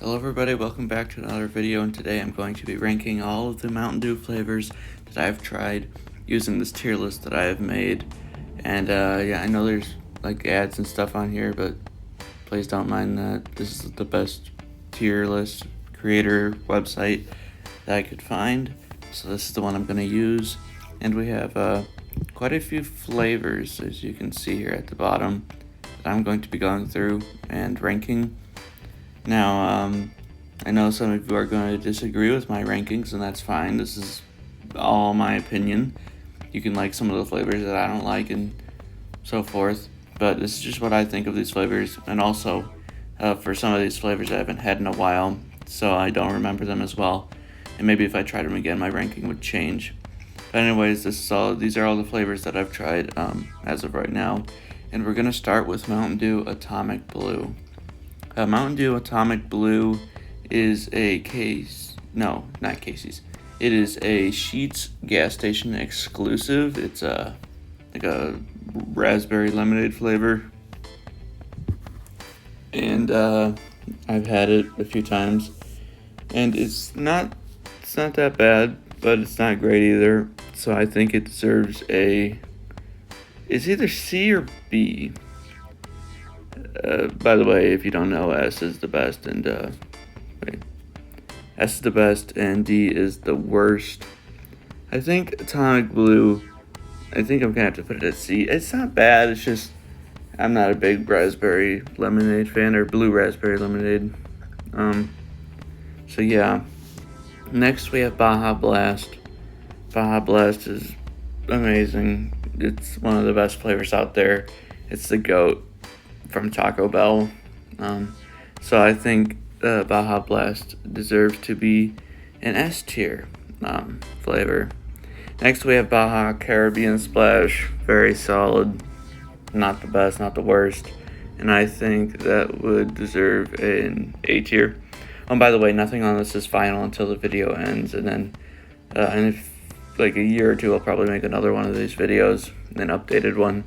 Hello everybody, welcome back to another video, and today I'm going to be ranking all of the Mountain Dew flavors that I've tried using this tier list that I have made. And yeah, I know there's like ads and stuff on here, but please don't mind that. This is the best tier list creator website that I could find, so this is the one I'm going to use. And we have quite a few flavors, as you can see here at the bottom, that I'm going to be going through and ranking. Now, I know some of you are going to disagree with my rankings, and that's fine. This is all my opinion. You can like some of the flavors that I don't like and so forth, but this is just what I think of these flavors. And also, for some of these flavors I haven't had in a while, so I don't remember them as well. And maybe if I tried them again, my ranking would change. But anyways, these are all the flavors that I've tried as of right now. And we're going to start with Mountain Dew Atomic Blue. Mountain Dew Atomic Blue is a not Casey's. It is a Sheetz gas station exclusive. It's like a raspberry lemonade flavor, and I've had it a few times, and it's not that bad, but it's not great either. So I think it deserves it's either C or B. By the way, if you don't know, S is the best, and S is the best, and D is the worst. I think Atomic Blue, I think I'm gonna have to put it at C. It's not bad, it's just I'm not a big raspberry lemonade fan, or blue raspberry lemonade. So yeah. Next we have Baja Blast. Baja Blast is amazing. It's one of the best flavors out there. It's the GOAT from Taco Bell. So I think Baja Blast deserves to be an S tier flavor. Next we have Baja Caribbean Splash. Very solid. Not the best, not the worst. And I think that would deserve an A tier. Oh, by the way, nothing on this is final until the video ends, and then in like a year or two I'll probably make another one of these videos, an updated one.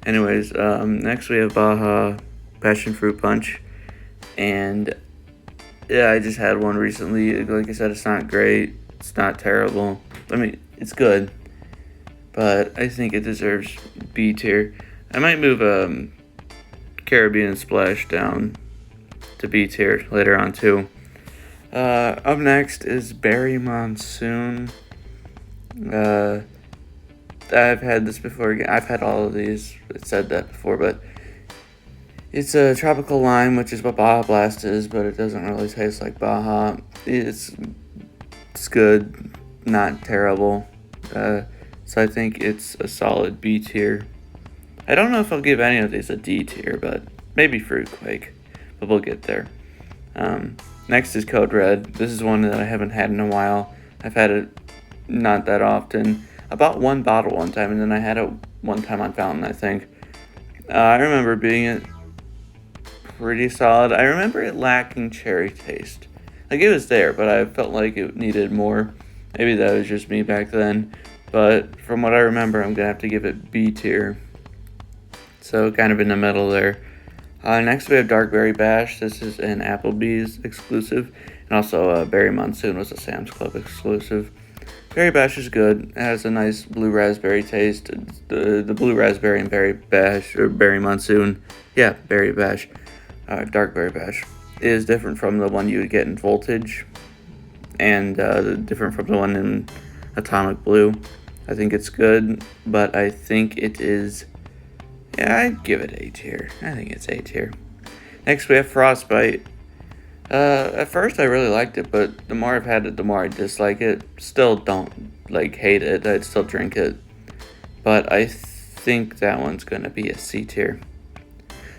Anyways, next we have Baja Passion Fruit Punch, and yeah, I just had one recently. Like I said, it's not great, it's not terrible. I mean, it's good, but I think it deserves B tier. I might move Caribbean Splash down to B tier later on too. Up next is Berry Monsoon. I've had this before. I've had all of these. It said that before, but it's a tropical lime, which is what Baja Blast is, but it doesn't really taste like Baja. It's good, not terrible. So I think it's a solid B tier. I don't know if I'll give any of these a D tier, but maybe Fruit Quake, but we'll get there. Next is Code Red. This is one that I haven't had in a while. I've had it not that often. I bought one bottle one time, and then I had it one time on Fountain, I think. I remember being pretty solid. I remember it lacking cherry taste. Like, it was there, but I felt like it needed more. Maybe that was just me back then. But from what I remember, I'm going to have to give it B tier. So kind of in the middle there. Next we have Dark Berry Bash. This is an Applebee's exclusive. And also Berry Monsoon was a Sam's Club exclusive. Berry Bash is good. It has a nice blue raspberry taste. The blue raspberry and Berry Bash, or Berry Monsoon, yeah, Berry Bash, Dark Berry Bash, is different from the one you would get in Voltage, and different from the one in Atomic Blue. I think it's good, but I think it is, yeah, I'd give it A tier. I think it's A tier. Next we have Frostbite. At first I really liked it, but the more I've had it, the more I dislike it. Still don't, hate it. I'd still drink it. But I think that one's gonna be a C tier.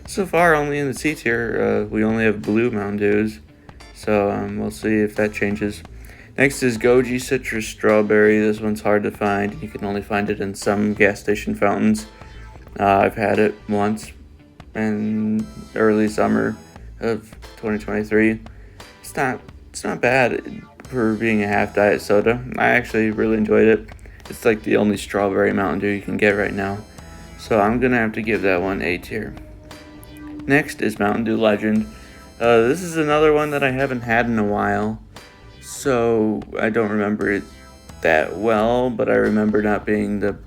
So far, only in the C tier, we only have blue Mountain Dews. So, we'll see if that changes. Next is Goji Citrus Strawberry. This one's hard to find. You can only find it in some gas station fountains. I've had it once in early summer of 2023. It's not bad for being a half diet soda. I actually really enjoyed it. It's like the only strawberry Mountain Dew you can get right now. So I'm gonna have to give that one A tier. Next is Mountain Dew Legend. This is another one that I haven't had in a while, so I don't remember it that well, but I remember not being the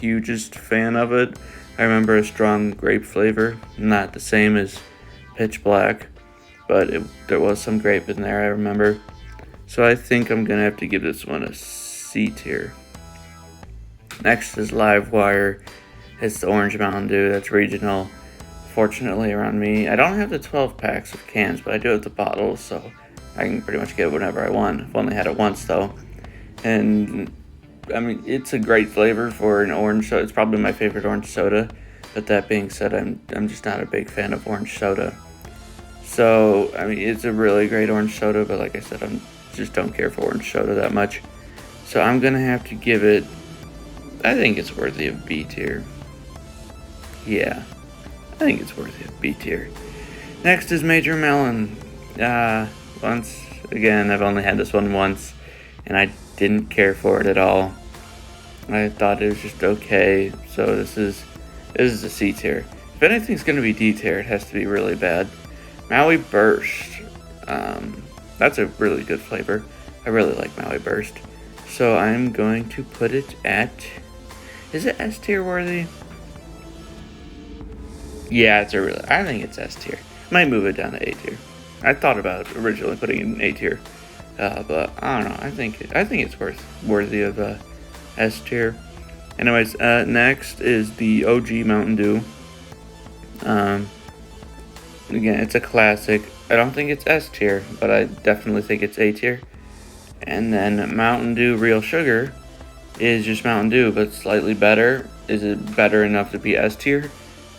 hugest fan of it. I remember a strong grape flavor, not the same as Pitch Black, but there was some grape in there, I remember. So I think I'm gonna have to give this one a C tier. Next is Livewire. It's the Orange Mountain Dew that's regional. Fortunately, around me, I don't have the 12 packs of cans, but I do have the bottles, so I can pretty much get it whenever I want. I've only had it once though, and I mean it's a great flavor for an orange soda. It's probably my favorite orange soda. But that being said, I'm just not a big fan of orange soda. So I mean it's a really great orange soda, but like I said, I just don't care for orange soda that much. So I'm gonna have to give it. I think it's worthy of B tier. Yeah, I think it's worthy of B tier. Next is Major Melon. Once again, I've only had this one once, and I didn't care for it at all. I thought it was just okay. So this is a C tier. If anything's gonna be D tier, it has to be really bad. Maui Burst. That's a really good flavor. I really like Maui Burst. So I'm going to put it at. Is it S tier worthy? Yeah, I think it's S tier. Might move it down to A tier. I thought about originally putting it in A tier, but I don't know. I think it's worthy of S tier. Anyways, next is the OG Mountain Dew. Again, it's a classic. I don't think it's S tier, but I definitely think it's A tier. And then Mountain Dew Real Sugar is just Mountain Dew, but slightly better. Is it better enough to be S tier?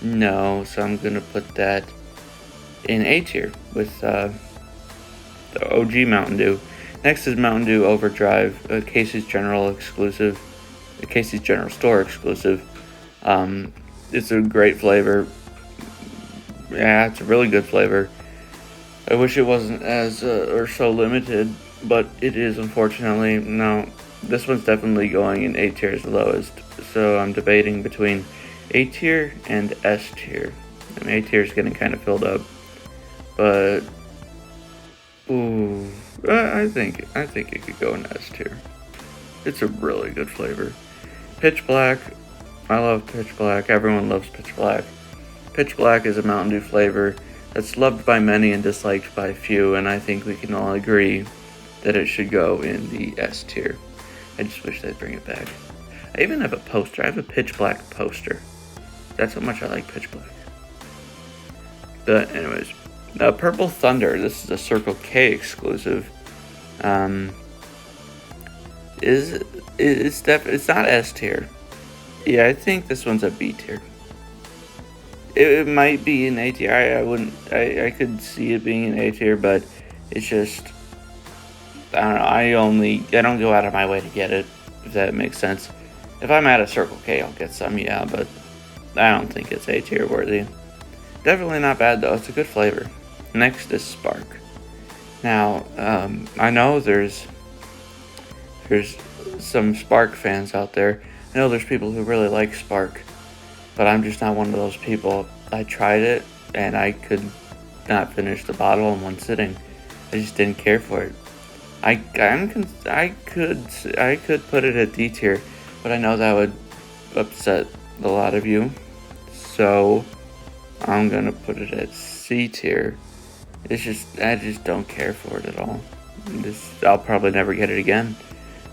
No, so I'm gonna put that in A tier with the OG Mountain Dew. Next is Mountain Dew Overdrive, a Casey's General exclusive, a Casey's General Store exclusive. It's a great flavor. Yeah, it's a really good flavor. I wish it wasn't as or so limited, but it is, unfortunately. No, this one's definitely going in A tier as the lowest. So I'm debating between A tier and S tier. I mean, A tier is getting kind of filled up, but ooh, I think it could go in S tier. It's a really good flavor. Pitch Black. I love Pitch Black. Everyone loves Pitch Black. Pitch Black is a Mountain Dew flavor that's loved by many and disliked by few, and I think we can all agree that it should go in the S tier. I just wish they'd bring it back. I even have a poster. I have a Pitch Black poster. That's how much I like Pitch Black. But anyways, Purple Thunder. This is a Circle K exclusive. It's not S tier. Yeah, I think this one's a B tier. It might be an A tier. I could see it being an A tier, but it's just, I don't know. I don't go out of my way to get it, if that makes sense. If I'm at a Circle K, I'll get some, yeah, but I don't think it's A tier worthy. Definitely not bad though. It's a good flavor. Next is Spark. Now, I know there's some Spark fans out there. I know there's people who really like Spark, but I'm just not one of those people. I tried it and I could not finish the bottle in one sitting. I just didn't care for it. I could put it at D tier, but I know that would upset a lot of you. So I'm gonna put it at C tier. I just don't care for it at all. I'll probably never get it again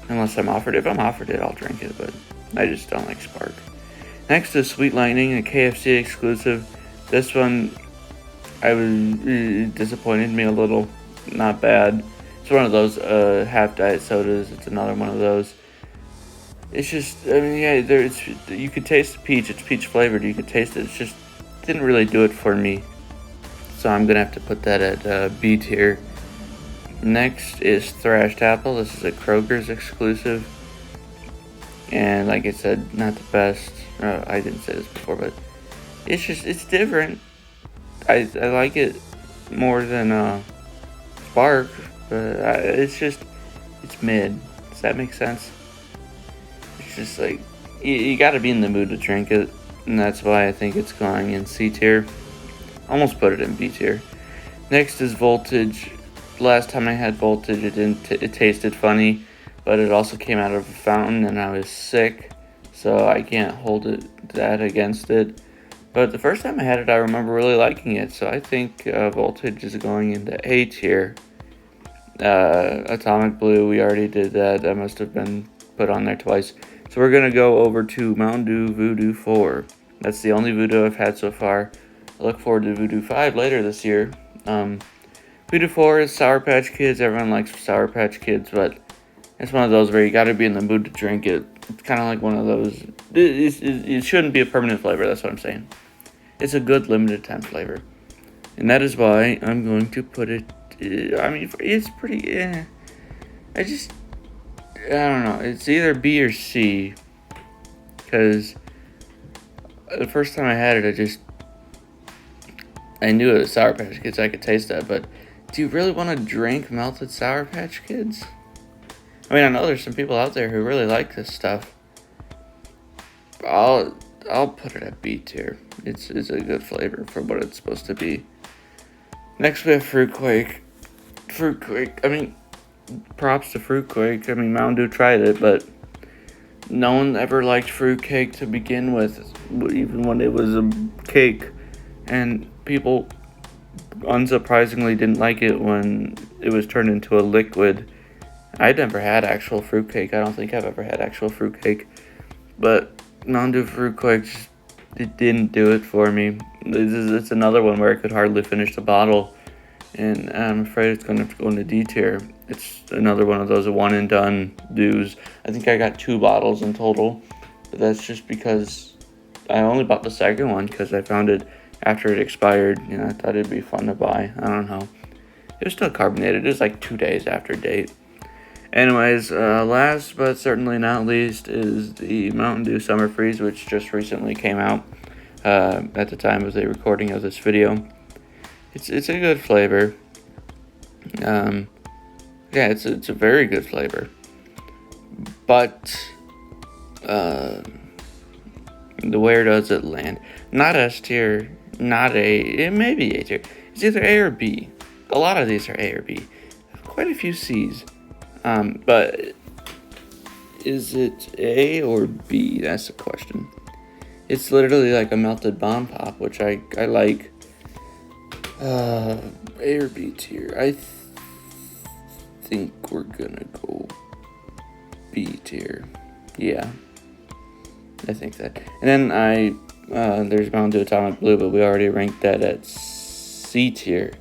unless I'm offered. If I'm offered it, I'll drink it, but I just don't like Spark. Next is Sweet Lightning, a KFC exclusive. This one, it disappointed me a little. Not bad. It's one of those half diet sodas. It's another one of those. It's just, I mean, yeah, you could taste the peach. It's peach flavored. You could taste it. It's just didn't really do it for me. So I'm gonna have to put that at B tier. Next is Thrashed Apple. This is a Kroger's exclusive. And like I said, not the best. I didn't say this before, but it's different. I like it more than Spark, but it's mid. Does that make sense? It's just like, you gotta be in the mood to drink it, and that's why I think it's going in C tier. Almost put it in B tier. Next is Voltage. Last time I had Voltage, it tasted funny, but it also came out of a fountain and I was sick, so I can't hold that against it. But the first time I had it, I remember really liking it, so I think Voltage is going into A tier. Atomic Blue, we already did that. That must have been put on there twice. So we're going to go over to Mountain Dew Voodoo 4. That's the only Voodoo I've had so far. I look forward to Voodoo 5 later this year. Voodoo 4 is Sour Patch Kids. Everyone likes Sour Patch Kids, but it's one of those where you got to be in the mood to drink it. It's kind of like one of those. It shouldn't be a permanent flavor, that's what I'm saying. It's a good limited time flavor. And that is why I'm going to put it. I mean, it's pretty. I don't know. It's either B or C. Because the first time I had it, I knew it was Sour Patch Kids. I could taste that. But do you really want to drink melted Sour Patch Kids? I mean, I know there's some people out there who really like this stuff. I'll put it at B tier. It's a good flavor for what it's supposed to be. Next we have Fruit Quake. Fruit Quake. I mean, props to Fruit Quake. I mean, Mountain Dew tried it, but no one ever liked fruit cake to begin with, even when it was a cake. And people, unsurprisingly, didn't like it when it was turned into a liquid. I'd never had actual fruit cake. I don't think I've ever had actual fruit cake. But Mountain Dew Fruit Quake, it didn't do it for me. It's another one where I could hardly finish the bottle. And I'm afraid it's going to have to go into D tier. It's another one of those one and done Dews. I think I got 2 bottles in total. But that's just because I only bought the second one because I found it after it expired. I thought it'd be fun to buy. I don't know. It was still carbonated. It was like 2 days after date. Anyways, last but certainly not least is the Mountain Dew Summer Freeze, which just recently came out at the time of the recording of this video. It's a good flavor. It's a very good flavor. But where does it land? Not S tier, not A. It may be A tier. It's either A or B. A lot of these are A or B. Quite a few C's. But is it A or B? That's the question. It's literally like a melted bomb pop, which I like. A or B tier? I think we're gonna go B tier. Yeah, I think that. And then there's Mountain Dew Atomic Blue, but we already ranked that at C tier,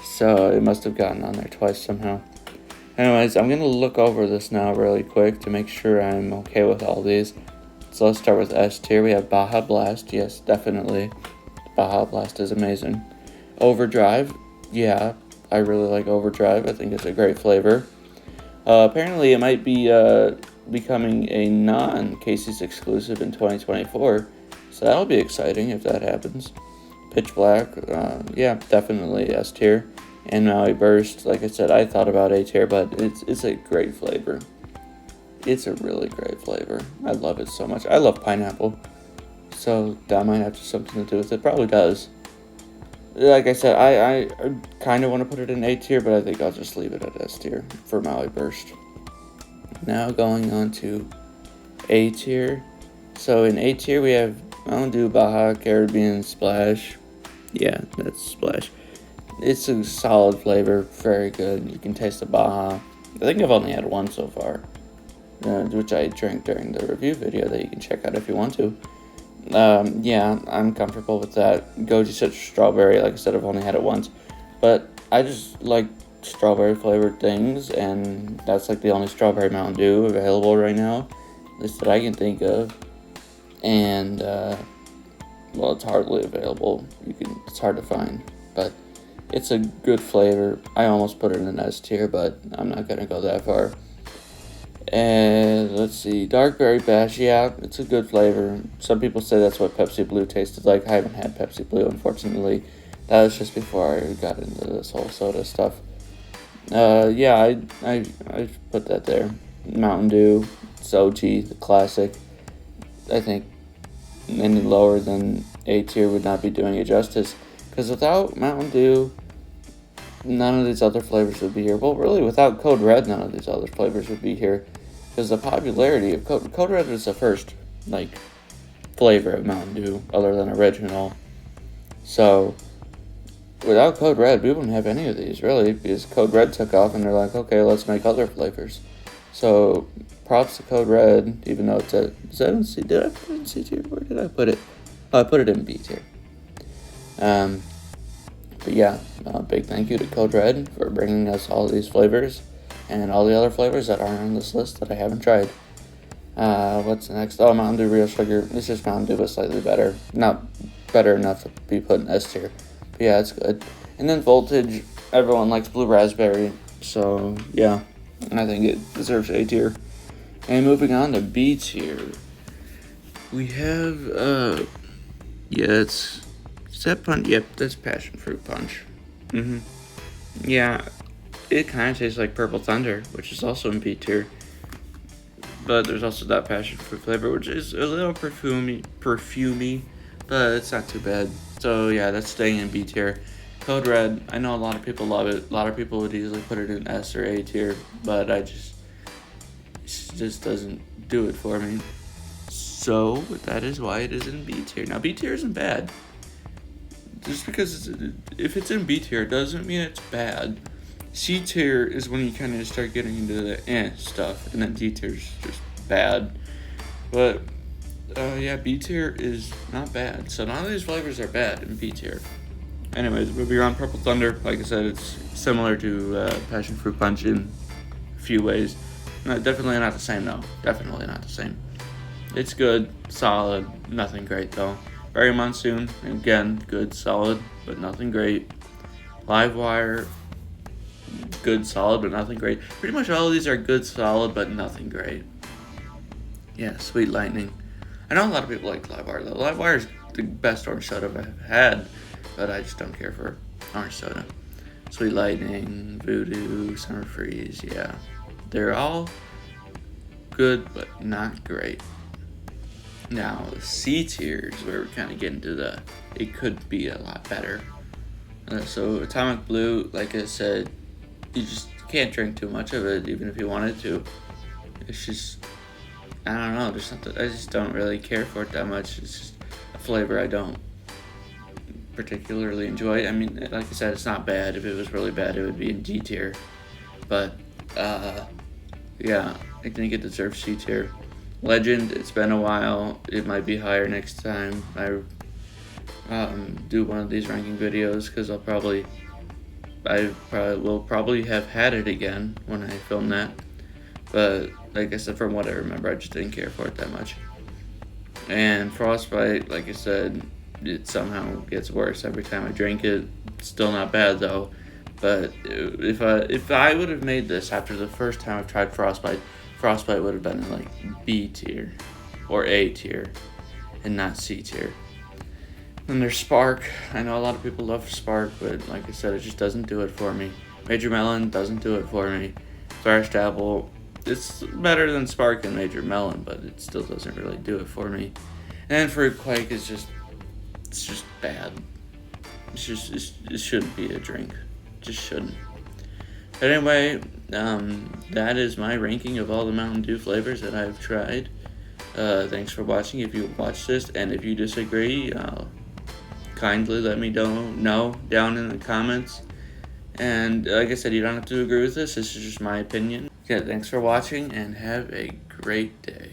so it must have gotten on there twice somehow. Anyways, I'm gonna look over this now really quick to make sure I'm okay with all these. So let's start with S tier. We have Baja Blast. Yes, definitely. Baja Blast is amazing. Overdrive. Yeah, I really like Overdrive. I think it's a great flavor. Apparently, it might be becoming a non-Casey's exclusive in 2024. So that'll be exciting if that happens. Pitch Black. Yeah, definitely S tier. And Maui Burst. Like I said, I thought about A tier, but it's a great flavor. It's a really great flavor. I love it so much. I love pineapple. So that might have something to do with it. Probably does. Like I said, I kind of want to put it in A tier, but I think I'll just leave it at S tier for Maui Burst. Now going on to A tier. So in A tier we have Mountain Dew Baja Caribbean Splash. Yeah, that's Splash. It's a solid flavor, very good. You can taste the Baja. I think I've only had one so far, which I drank during the review video that you can check out if you want to. Yeah, I'm comfortable with that. Goji said strawberry. Like I said, I've only had it once, but I just like strawberry flavored things, and that's like the only strawberry Mountain Dew available right now, at least that I can think of. And well, it's hardly available. It's hard to find, but it's a good flavor. I almost put it in an S tier, but I'm not gonna go that far. And let's see, Dark Berry Bash. Yeah, it's a good flavor. Some people say that's what Pepsi Blue tasted like. I haven't had Pepsi Blue, unfortunately. That was just before I got into this whole soda stuff. Yeah, I put that there. Mountain Dew, Sochi, the classic. I think any lower than A tier would not be doing it justice. Because without Mountain Dew, none of these other flavors would be here. Well, really, without Code Red, none of these other flavors would be here. Because the popularity of Code Red was the first, like, flavor of Mountain Dew, other than original. So, without Code Red, we wouldn't have any of these, really, because Code Red took off and they're like, okay, let's make other flavors. So, props to Code Red, even though it's at, is that in C, did I put it in C tier? Where did I put it? Oh, I put it in B tier. But yeah, big thank you to Code Red for bringing us all these flavors and all the other flavors that aren't on this list that I haven't tried. What's next? Oh, Mountain Dew Real Sugar. It's just Mountain Dew, but slightly better. Not better enough to be put in S tier. But yeah, it's good. And then Voltage. Everyone likes Blue Raspberry. So yeah, I think it deserves A tier. And moving on to B tier. We have, is that punch? Yep, that's Passion Fruit Punch. Yeah, it kind of tastes like Purple Thunder, which is also in B tier. But there's also that passion fruit flavor, which is a little perfumey, but it's not too bad. So yeah, that's staying in B tier. Code Red, I know a lot of people love it. A lot of people would easily put it in S or A tier, but it just doesn't do it for me. So that is why it is in B tier. Now B tier isn't bad. Just because if it's in B tier doesn't mean it's bad. C tier is when you kind of start getting into the stuff, and then D tier is just bad. But yeah, B tier is not bad. So none of these flavors are bad in B tier. Anyways, moving on, Purple Thunder. Like I said, it's similar to Passion Fruit Punch in a few ways. No, definitely not the same, though. Definitely not the same. It's good, solid, nothing great though. Berry Monsoon, again, good, solid, but nothing great. Livewire, good, solid, but nothing great. Pretty much all of these are good, solid, but nothing great. Yeah, Sweet Lightning. I know a lot of people like Livewire though. Livewire is the best orange soda I've had, but I just don't care for orange soda. Sweet Lightning, Voodoo, Summer Freeze, yeah. They're all good, but not great. Now, C tier is where we're kind of getting to it could be a lot better. So, Atomic Blue, like I said, you just can't drink too much of it, even if you wanted to. It's just, I don't know, there's something, I just don't really care for it that much. It's just a flavor I don't particularly enjoy. I mean, like I said, it's not bad. If it was really bad, it would be in D tier. But, yeah, I think it deserves C tier. Legend, it's been a while. It might be higher next time I do one of these ranking videos, because I will probably have had it again when I film that. But like I said, from what I remember, I just didn't care for it that much. And Frostbite, like I said, it somehow gets worse every time I drink it. It's still not bad though. But if I would have made this after the first time I've tried Frostbite would have been in like B tier or A tier and not C tier. Then there's Spark. I know a lot of people love Spark, but like I said, it just doesn't do it for me. Major Melon doesn't do it for me. Thrashed Apple, it's better than Spark and Major Melon, but it still doesn't really do it for me. And Fruit Quake is just bad. It shouldn't be a drink. Just shouldn't. But anyway, that is my ranking of all the Mountain Dew flavors that I've tried. Thanks for watching if you watched this, and if you disagree, kindly let me know down in the comments. And like I said, you don't have to agree with this. This is just my opinion. Yeah, thanks for watching, and have a great day.